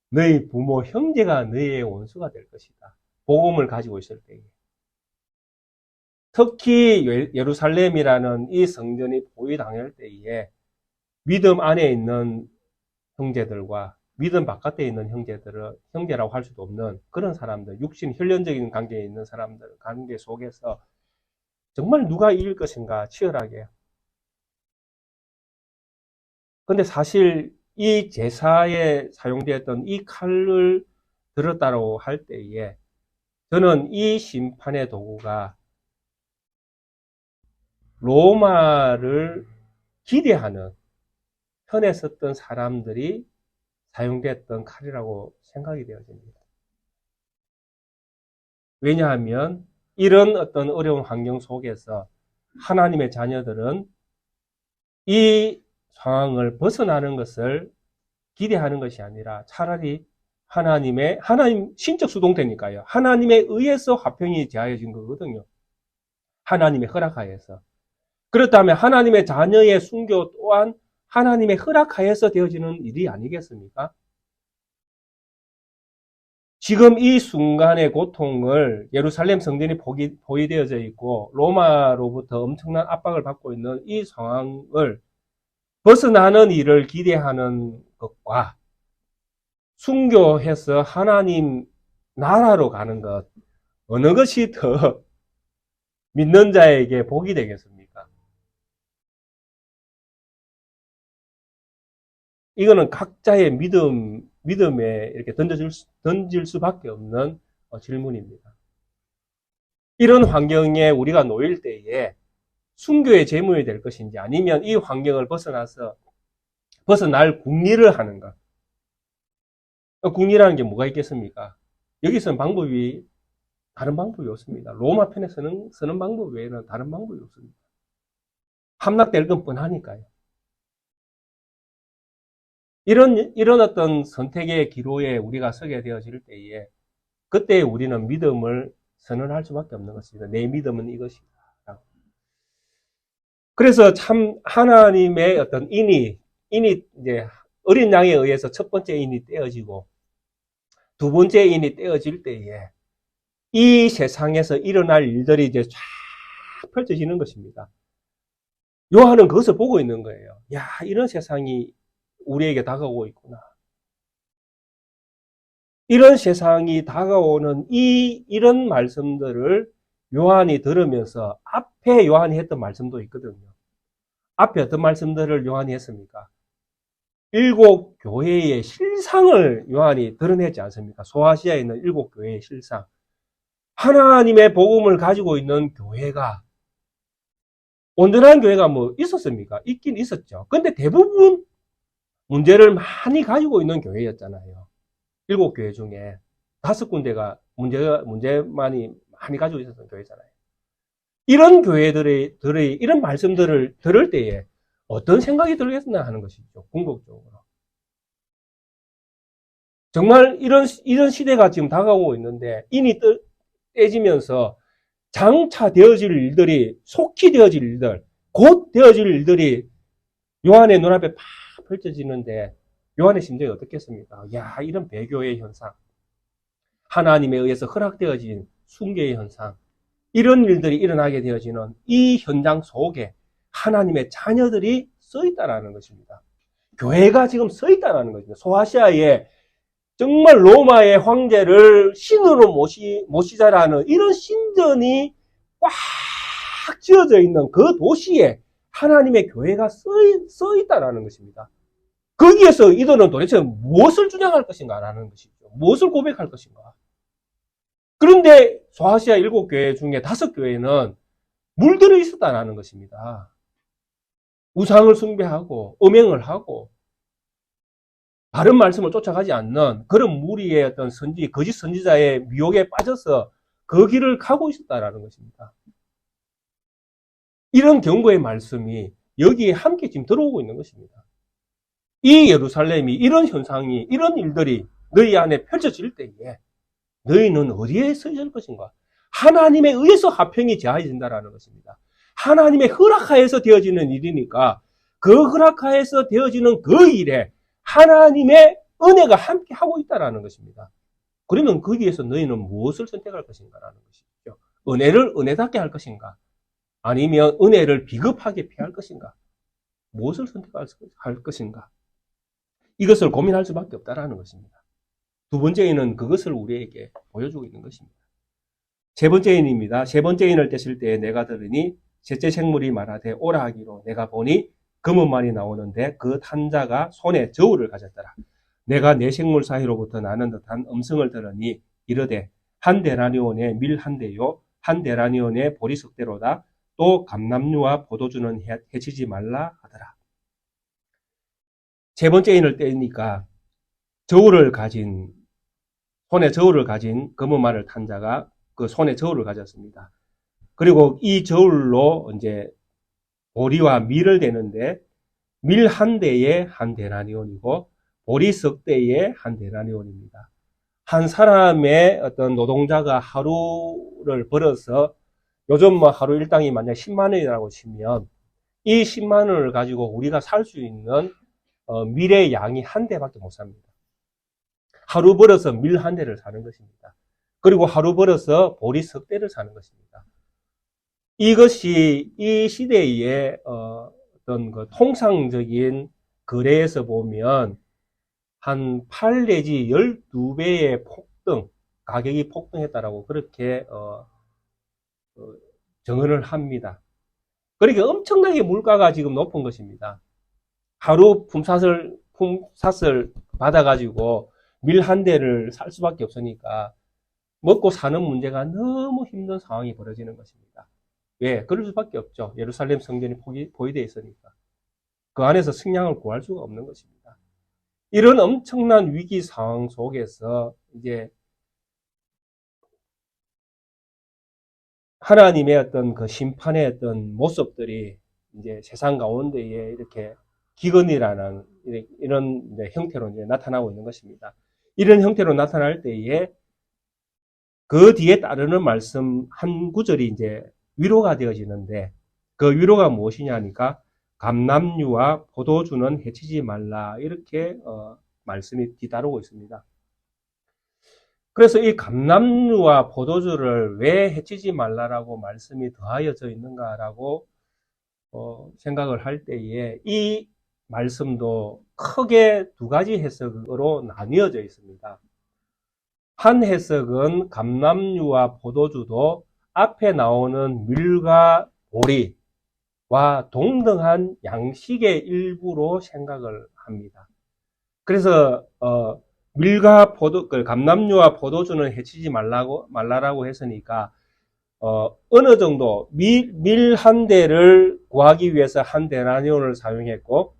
너희 부모, 형제가 너희의 원수가 될 것이다. 복음을 가지고 있을 때에. 특히 예루살렘이라는 이 성전이 포위당할 때에 믿음 안에 있는 형제들과 믿음 바깥에 있는 형제들을 형제라고 할 수도 없는 그런 사람들, 육신, 혈연적인 관계에 있는 사람들 관계 속에서 정말 누가 이길 것인가 치열하게. 근데 사실 이 제사에 사용되었던 이 칼을 들었다고 할 때에 저는 이 심판의 도구가 로마를 기대하는 편에 섰던 사람들이 사용됐던 칼이라고 생각이 되어집니다. 왜냐하면 이런 어떤 어려운 환경 속에서 하나님의 자녀들은 이 상황을 벗어나는 것을 기대하는 것이 아니라 차라리 하나님 신적 수동태니까요. 하나님에 의해서 화평이 제하여진 거거든요. 하나님의 허락하에서. 그렇다면 하나님의 자녀의 순교 또한 하나님의 허락하에서 되어지는 일이 아니겠습니까? 지금 이 순간의 고통을 예루살렘 성전이 포위되어져 있고 로마로부터 엄청난 압박을 받고 있는 이 상황을 벗어나는 일을 기대하는 것과 순교해서 하나님 나라로 가는 것, 어느 것이 더 믿는 자에게 복이 되겠습니까? 이거는 각자의 믿음에 이렇게 던질 수밖에 없는 질문입니다. 이런 환경에 우리가 놓일 때에 순교의 제물이 될 것인지 아니면 이 환경을 벗어날 국리를 하는 것. 국리라는 게 뭐가 있겠습니까? 여기서는 다른 방법이 없습니다. 로마 편에서는 쓰는 방법 외에는 다른 방법이 없습니다. 함락될 건 뻔하니까요. 이런 어떤 선택의 기로에 우리가 서게 되어질 때에 그때 우리는 믿음을 선언할 수밖에 없는 것입니다. 내 믿음은 이것이다. 그래서 참 하나님의 어떤 인이 이제 어린 양에 의해서 첫 번째 인이 떼어지고 두 번째 인이 떼어질 때에 이 세상에서 일어날 일들이 이제 쫙 펼쳐지는 것입니다. 요한은 그것을 보고 있는 거예요. 야, 이런 세상이 우리에게 다가오고 있구나. 이런 세상이 다가오는 이런 말씀들을 요한이 들으면서 앞에 요한이 했던 말씀도 있거든요. 앞에 어떤 말씀들을 요한이 했습니까? 일곱 교회의 실상을 요한이 드러내지 않습니까? 소아시아에 있는 일곱 교회의 실상. 하나님의 복음을 가지고 있는 교회가, 온전한 교회가 뭐 있었습니까? 있긴 있었죠. 근데 대부분 문제를 많이 가지고 있는 교회였잖아요. 일곱 교회 중에 다섯 군데가 문제만이 많이 가지고 있었던 교회잖아요. 이런 교회들의 이런 말씀들을 들을 때에 어떤 생각이 들겠나 하는 것이죠. 궁극적으로. 정말 이런 시대가 지금 다가오고 있는데, 인이 떼지면서 장차 되어질 일들이, 속히 되어질 일들, 곧 되어질 일들이 요한의 눈앞에 팍 펼쳐지는데, 요한의 심정이 어떻겠습니까? 야, 이런 배교의 현상, 하나님에 의해서 허락되어진 숭배의 현상, 이런 일들이 일어나게 되어지는 이 현장 속에 하나님의 자녀들이 서 있다라는 것입니다. 교회가 지금 서 있다라는 것입니다. 소아시아에 정말 로마의 황제를 신으로 모시자라는 이런 신전이 꽉 지어져 있는 그 도시에 하나님의 교회가 서 있다라는 것입니다. 거기에서 이들은 도대체 무엇을 주장할 것인가라는 것이죠. 무엇을 고백할 것인가. 그런데 소아시아 7교회 중에 5교회는 물들어 있었다라는 것입니다. 우상을 숭배하고 음행을 하고 바른 말씀을 쫓아가지 않는 그런 무리의 어떤 거짓 선지자의 미혹에 빠져서 그 길을 가고 있었다라는 것입니다. 이런 경고의 말씀이 여기에 함께 지금 들어오고 있는 것입니다. 이 예루살렘이 이런 현상이, 이런 일들이 너희 안에 펼쳐질 때에 너희는 어디에 서 있을 것인가? 하나님에 의해서 화평이 제하여진다라는 것입니다. 하나님의 허락하에서 되어지는 일이니까 그 허락하에서 되어지는 그 일에 하나님의 은혜가 함께 하고 있다라는 것입니다. 그러면 거기에서 너희는 무엇을 선택할 것인가라는 것이죠. 은혜를 은혜답게 할 것인가? 아니면 은혜를 비겁하게 피할 것인가? 무엇을 선택할 것인가? 이것을 고민할 수밖에 없다라는 것입니다. 두 번째는 그것을 우리에게 보여주고 있는 것입니다. 세 번째 인입니다. 세 번째 인을 떼실 때에 내가 들으니 셋째 생물이 말하되 오라 하기로 내가 보니 검은 말이 나오는데 그 탄자가 손에 저울을 가졌더라. 내가 네 생물 사이로부터 나는 듯한 음성을 들으니 이르되 한 데나리온의 밀 한 대요 한 데나리온의 보리 석대로다. 또 감람류와 포도주는 해치지 말라 하더라. 세 번째 인을 떼니까 손에 저울을 가진 검은 말을 탄 자가 그 손에 저울을 가졌습니다. 그리고 이 저울로 이제 보리와 밀을 대는데 밀 한 대에 한 데나리온이고 보리 석 대에 한 데나리온입니다. 한 사람의 어떤 노동자가 하루를 벌어서 요즘 뭐 하루 일당이 만약 10만 원이라고 치면 이 10만 원을 가지고 우리가 살 수 있는 밀의 양이 한 대밖에 못 삽니다. 하루 벌어서 밀 한 대를 사는 것입니다. 그리고 하루 벌어서 보리 석 대를 사는 것입니다. 이것이 이 시대의 어떤 그 통상적인 거래에서 보면 한 8 내지 12배의 폭등, 가격이 폭등했다라고 그렇게 정언을 합니다. 그러니까 엄청나게 물가가 지금 높은 것입니다. 하루 품삯을 받아가지고 밀 한 대를 살 수밖에 없으니까 먹고 사는 문제가 너무 힘든 상황이 벌어지는 것입니다. 왜? 그럴 수밖에 없죠. 예루살렘 성전이 포위되어 있으니까. 그 안에서 식량을 구할 수가 없는 것입니다. 이런 엄청난 위기 상황 속에서 이제 하나님의 어떤 그 심판의 어떤 모습들이 이제 세상 가운데에 이렇게 기근이라는 이런 형태로 이제 나타나고 있는 것입니다. 이런 형태로 나타날 때에 그 뒤에 따르는 말씀 한 구절이 이제 위로가 되어지는데 그 위로가 무엇이냐 하니까 감람류와 포도주는 해치지 말라 이렇게 말씀이 뒤따르고 있습니다. 그래서 이 감람류와 포도주를 왜 해치지 말라라고 말씀이 더하여져 있는가라고 생각을 할 때에 이 말씀도 크게 두 가지 해석으로 나뉘어져 있습니다. 한 해석은 감람류와 포도주도 앞에 나오는 밀과 보리와 동등한 양식의 일부로 생각을 합니다. 그래서 밀과 감람류와 포도주는 해치지 말라라고 했으니까 어느 정도 밀 한 대를 구하기 위해서 한 데나니온을 사용했고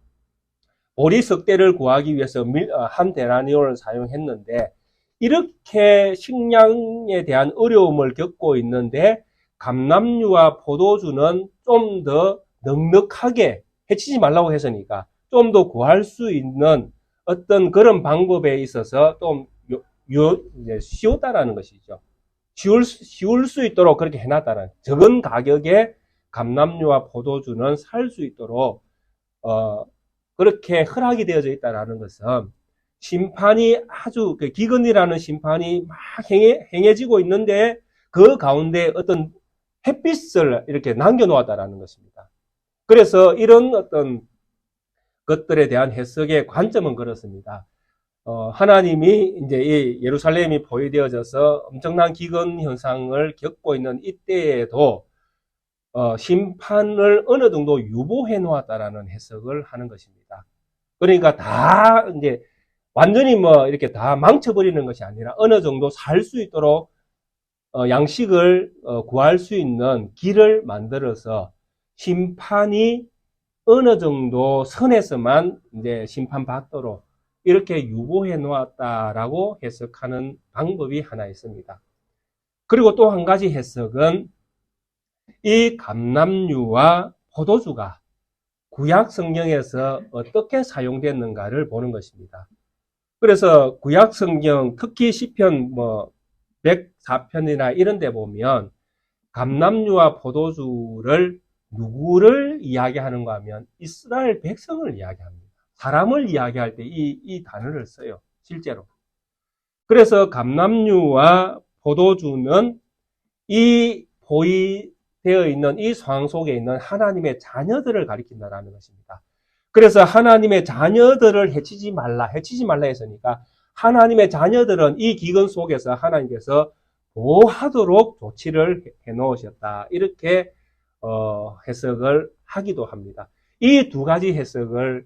보리 석 대를 구하기 위해서 한 데나니온을 사용했는데 이렇게 식량에 대한 어려움을 겪고 있는데 감람류와 포도주는 좀 더 넉넉하게 해치지 말라고 했으니까 좀 더 구할 수 있는 어떤 그런 방법에 있어서 좀 쉬웠다라는 것이죠. 쉬울 수 있도록 그렇게 해놨다는, 적은 가격에 감람류와 포도주는 살 수 있도록 그렇게 허락이 되어져 있다는 것은 심판이 아주 기근이라는 심판이 막 행해지고 있는데 그 가운데 어떤 햇빛을 이렇게 남겨놓았다라는 것입니다. 그래서 이런 어떤 것들에 대한 해석의 관점은 그렇습니다. 하나님이 이제 이 예루살렘이 포위되어져서 엄청난 기근 현상을 겪고 있는 이때에도 심판을 어느 정도 유보해 놓았다라는 해석을 하는 것입니다. 그러니까 다 이제 완전히 뭐 이렇게 다 망쳐버리는 것이 아니라 어느 정도 살 수 있도록 양식을 구할 수 있는 길을 만들어서 심판이 어느 정도 선에서만 이제 심판받도록 이렇게 유보해 놓았다라고 해석하는 방법이 하나 있습니다. 그리고 또 한 가지 해석은 이 감람류와 포도주가 구약 성경에서 어떻게 사용됐는가를 보는 것입니다. 그래서 구약 성경 특히 시편 104편이나 이런 데 보면 감람류와 포도주를 누구를 이야기하는가 하면 이스라엘 백성을 이야기합니다. 사람을 이야기할 때 이 단어를 써요. 실제로. 그래서 감람류와 포도주는 이 포위되어 있는 이 상황 속에 있는 하나님의 자녀들을 가리킨다는 것입니다. 그래서 하나님의 자녀들을 해치지 말라 했으니까 하나님의 자녀들은 이 기근 속에서 하나님께서 보호하도록 조치를 해놓으셨다. 이렇게 해석을 하기도 합니다. 이 두 가지 해석을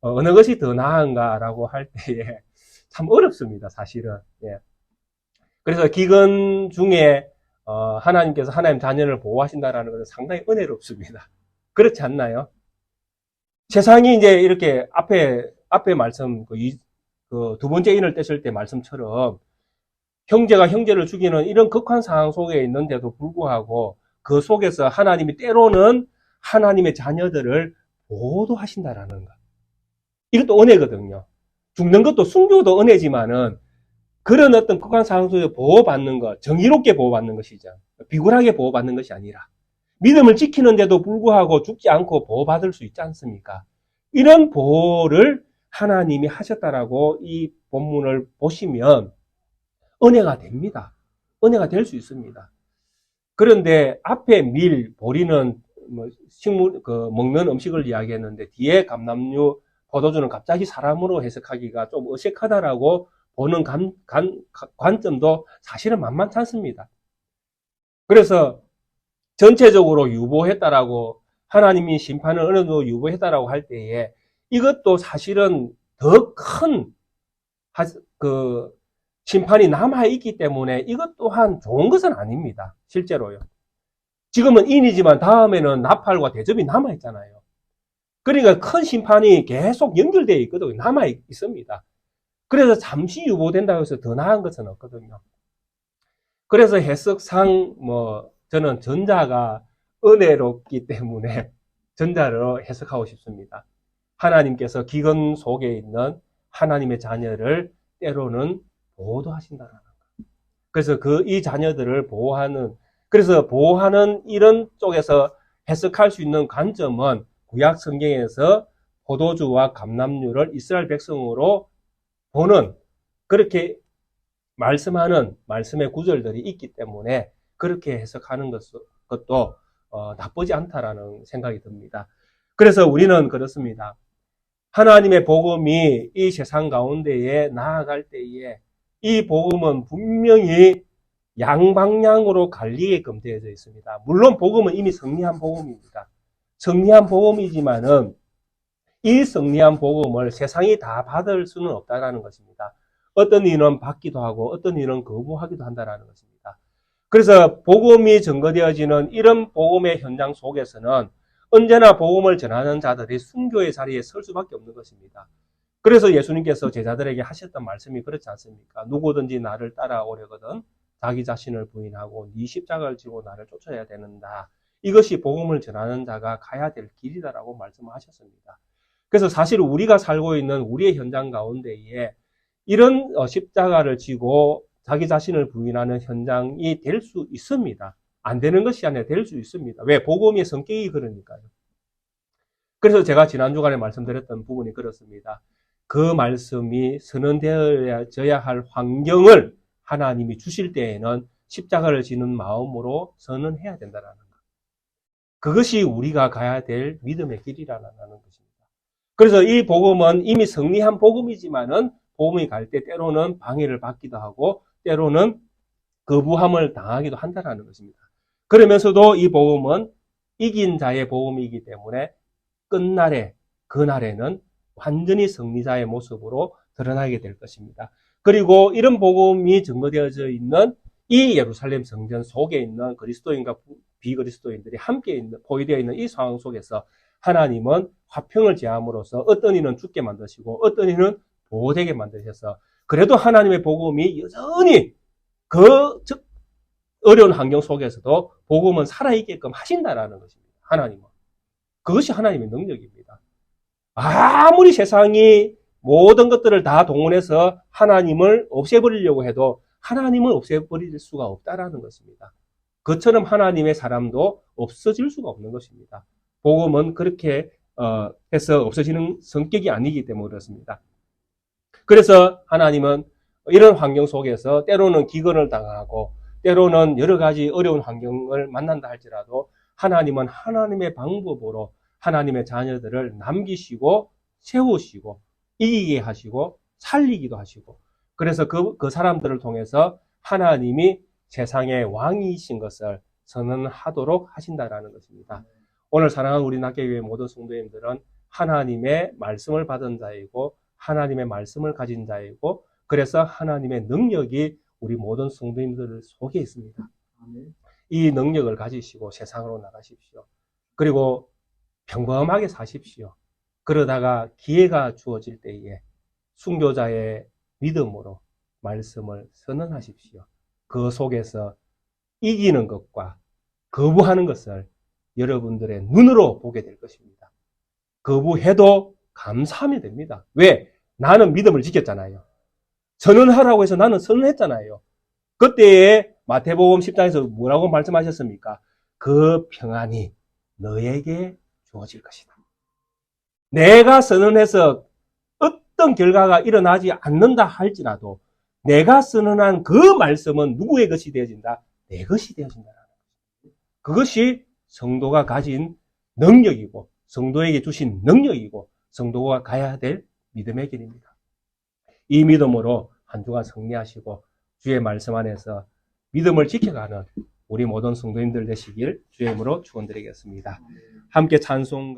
어느 것이 더 나은가라고 할 때에 참 어렵습니다, 사실은. 예. 그래서 기근 중에 하나님께서 하나님 자녀를 보호하신다라는 것은 상당히 은혜롭습니다. 그렇지 않나요? 세상이 이제 이렇게 앞에 말씀 두 번째 인을 떼실 때 말씀처럼 형제가 형제를 죽이는 이런 극한 상황 속에 있는데도 불구하고 그 속에서 하나님이 때로는 하나님의 자녀들을 보호도 하신다라는 것. 이것도 은혜거든요. 죽는 것도 순교도 은혜지만은 그런 어떤 극한 상황 속에 보호받는 것, 정의롭게 보호받는 것이죠. 비굴하게 보호받는 것이 아니라 믿음을 지키는데도 불구하고 죽지 않고 보호받을 수 있지 않습니까? 이런 보호를 하나님이 하셨다라고 이 본문을 보시면 은혜가 됩니다. 은혜가 될 수 있습니다. 그런데 앞에 보리는 먹는 음식을 이야기했는데 뒤에 감람류, 포도주는 갑자기 사람으로 해석하기가 좀 어색하다라고 보는 관점도 사실은 만만치 않습니다. 그래서 전체적으로 유보했다라고 하나님이 심판을 어느 정도 유보했다라고 할 때에 이것도 사실은 더 큰 심판이 남아있기 때문에 이것 또한 좋은 것은 아닙니다. 실제로요. 지금은 인이지만 다음에는 나팔과 대접이 남아있잖아요. 그러니까 큰 심판이 계속 연결되어 있거든요. 남아있습니다. 그래서 잠시 유보된다고 해서 더 나은 것은 없거든요. 그래서 해석상 저는 전자가 은혜롭기 때문에 전자로 해석하고 싶습니다. 하나님께서 기근 속에 있는 하나님의 자녀를 때로는 보호도 하신다는 것. 그래서 이 자녀들을 보호하는 이런 쪽에서 해석할 수 있는 관점은 구약 성경에서 포도주와 감람류를 이스라엘 백성으로 보는, 그렇게 말씀하는 말씀의 구절들이 있기 때문에 그렇게 해석하는 것도 나쁘지 않다라는 생각이 듭니다. 그래서 우리는 그렇습니다. 하나님의 복음이 이 세상 가운데에 나아갈 때에 이 복음은 분명히 양방향으로 갈리게끔 되어져 있습니다. 물론 복음은 이미 승리한 복음입니다. 승리한 복음이지만은 이 승리한 복음을 세상이 다 받을 수는 없다라는 것입니다. 어떤 이는 받기도 하고 어떤 이는 거부하기도 한다라는 것입니다. 그래서 복음이 증거되어지는 이런 복음의 현장 속에서는 언제나 복음을 전하는 자들이 순교의 자리에 설 수밖에 없는 것입니다. 그래서 예수님께서 제자들에게 하셨던 말씀이 그렇지 않습니까? 누구든지 나를 따라오려거든 자기 자신을 부인하고 네 십자가를 지고 나를 쫓아야 되는다. 이것이 복음을 전하는 자가 가야 될 길이다라고 말씀하셨습니다. 그래서 사실 우리가 살고 있는 우리의 현장 가운데에 이런 십자가를 지고 자기 자신을 부인하는 현장이 될 수 있습니다. 안 되는 것이 아니라 될 수 있습니다. 왜? 복음의 성격이 그러니까요. 그래서 제가 지난 주간에 말씀드렸던 부분이 그렇습니다. 그 말씀이 선언되어져야 할 환경을 하나님이 주실 때에는 십자가를 지는 마음으로 선언해야 된다는 것. 그것이 우리가 가야 될 믿음의 길이라는 것입니다. 그래서 이 복음은 이미 승리한 복음이지만은 복음이 갈 때 때로는 방해를 받기도 하고 때로는 거부함을 당하기도 한다는 것입니다. 그러면서도 이 복음은 이긴 자의 복음이기 때문에 끝날에, 그날에는 완전히 승리자의 모습으로 드러나게 될 것입니다. 그리고 이런 복음이 증거되어져 있는 이 예루살렘 성전 속에 있는 그리스도인과 비그리스도인들이 함께 포위되어 있는 이 상황 속에서 하나님은 화평을 제함으로써 어떤 이는 죽게 만드시고 어떤 이는 보호되게 만드셔서 그래도 하나님의 복음이 여전히 그 어려운 환경 속에서도 복음은 살아있게끔 하신다라는 것입니다. 하나님은. 그것이 하나님의 능력입니다. 아무리 세상이 모든 것들을 다 동원해서 하나님을 없애버리려고 해도 하나님을 없애버릴 수가 없다라는 것입니다. 그처럼 하나님의 사람도 없어질 수가 없는 것입니다. 복음은 그렇게 해서 없어지는 성격이 아니기 때문에 그렇습니다. 그래서 하나님은 이런 환경 속에서 때로는 기근을 당하고 때로는 여러 가지 어려운 환경을 만난다 할지라도 하나님은 하나님의 방법으로 하나님의 자녀들을 남기시고 세우시고 이기게 하시고 살리기도 하시고 그래서 그 사람들을 통해서 하나님이 세상의 왕이신 것을 선언하도록 하신다라는 것입니다. 오늘 사랑하는 우리 낙계교회 모든 성도님들은 하나님의 말씀을 받은 자이고 하나님의 말씀을 가진 자이고 그래서 하나님의 능력이 우리 모든 성도님들 속에 있습니다. 이 능력을 가지시고 세상으로 나가십시오. 그리고 평범하게 사십시오. 그러다가 기회가 주어질 때에 순교자의 믿음으로 말씀을 선언하십시오. 그 속에서 이기는 것과 거부하는 것을 여러분들의 눈으로 보게 될 것입니다. 거부해도 감사하면 됩니다. 왜? 나는 믿음을 지켰잖아요. 선언하라고 해서 나는 선언했잖아요. 그때에 마태복음 10장에서 뭐라고 말씀하셨습니까? 그 평안이 너에게 주어질 것이다. 내가 선언해서 어떤 결과가 일어나지 않는다 할지라도 내가 선언한 그 말씀은 누구의 것이 되어진다? 내 것이 되어진다는 거죠. 그것이 성도가 가진 능력이고 성도에게 주신 능력이고 성도가 가야 될 믿음의 길입니다. 이 믿음으로 한 주간 승리하시고 주의 말씀 안에서 믿음을 지켜가는 우리 모든 성도님들 되시길 주의 이름으로 축원드리겠습니다. 함께 찬송